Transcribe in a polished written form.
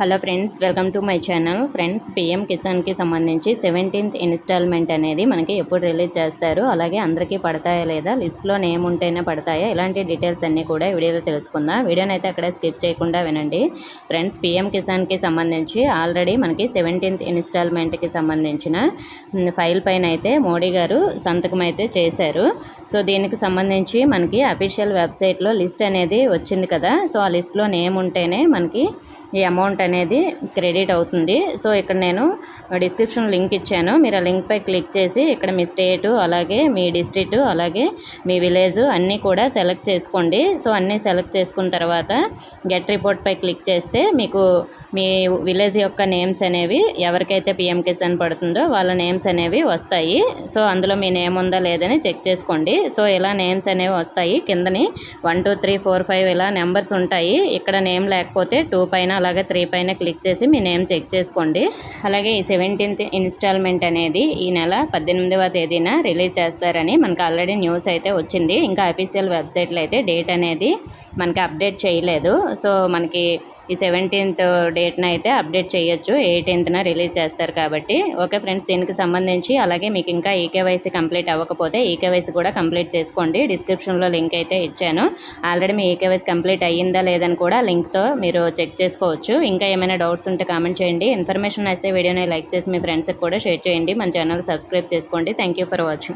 Hello friends, welcome to my channel. Friends, PM కిసాన్కి సంబంధించి 17th instalment అనేది మనకి ఎప్పుడు రిలీజ్ చేస్తారు, అలాగే అందరికీ పడతాయా లేదా, లిస్ట్లో నేమ్ ఉంటేనే పడతాయా, ఇలాంటి డీటెయిల్స్ అన్నీ కూడా వీడియోలో తెలుసుకుందాం. వీడియోని అయితే అక్కడే స్కిప్ చేయకుండా వినండి. ఫ్రెండ్స్, పీఎం కిసాన్కి సంబంధించి ఆల్రెడీ మనకి 17th ఇన్స్టాల్మెంట్కి సంబంధించిన ఫైల్ పైన అయితే మోడీ గారు సంతకం అయితే చేశారు. సో దీనికి సంబంధించి మనకి అఫీషియల్ వెబ్సైట్లో లిస్ట్ అనేది వచ్చింది కదా. సో ఆ లిస్ట్లో నేమ్ ఉంటేనే మనకి ఈ అమౌంట్ అనేది క్రెడిట్ అవుతుంది. సో ఇక్కడ నేను డిస్క్రిప్షన్ లింక్ ఇచ్చాను. మీరు ఆ లింక్పై క్లిక్ చేసి ఇక్కడ మీ స్టేటు, అలాగే మీ డిస్ట్రిక్ట్, అలాగే మీ విలేజ్ అన్నీ కూడా సెలెక్ట్ చేసుకోండి. సో అన్నీ సెలెక్ట్ చేసుకున్న తర్వాత గెట్ రిపోర్ట్పై క్లిక్ చేస్తే మీకు మీ విలేజ్ యొక్క నేమ్స్ అనేవి ఎవరికైతే పిఎం కిసాన్ పడుతుందో వాళ్ళ నేమ్స్ అనేవి వస్తాయి. సో అందులో మీ నేమ్ ఉందా లేదని చెక్ చేసుకోండి. సో ఇలా నేమ్స్ అనేవి వస్తాయి. కిందని 1 2 3 4 5 ఇలా నెంబర్స్ ఉంటాయి. ఇక్కడ నేమ్ లేకపోతే 2 పైన అలాగే 3 పైన క్లిక్ చేసి మీ నేమ్ చెక్ చేసుకోండి. అలాగే ఈ 17th ఇన్స్టాల్మెంట్ అనేది ఈ నెల 18వ తేదీన రిలీజ్ చేస్తారని మనకు ఆల్రెడీ న్యూస్ అయితే వచ్చింది. ఇంకా అఫీషియల్ వెబ్సైట్లో అయితే డేట్ అనేది మనకి అప్డేట్ చేయలేదు. సో మనకి ఈ 17th డేట్న అయితే అప్డేట్ చేయొచ్చు, 18th రిలీజ్ చేస్తారు కాబట్టి. ఓకే ఫ్రెండ్స్, దీనికి సంబంధించి అలాగే మీకు ఇంకా ఈకేవైసీ కంప్లీట్ అవ్వకపోతే ఈకేవైసీ కూడా కంప్లీట్ చేసుకోండి. డిస్క్రిప్షన్లో లింక్ అయితే ఇచ్చాను. ఆల్రెడీ మీ ఈకేవైసీ కంప్లీట్ అయ్యిందా లేదని కూడా లింక్తో మీరు చెక్ చేసుకోవచ్చు. ఇంకా ఏమైనా డౌట్స్ ఉంటే కామెంట్ చేయండి. ఇన్ఫర్మేషన్ అయితే వీడియోని లైక్ చేసి మీ ఫ్రెండ్స్కి కూడా షేర్ చేయండి. మన ఛానల్ సబ్స్క్రైబ్ చేసుకోండి. Thank you for watching.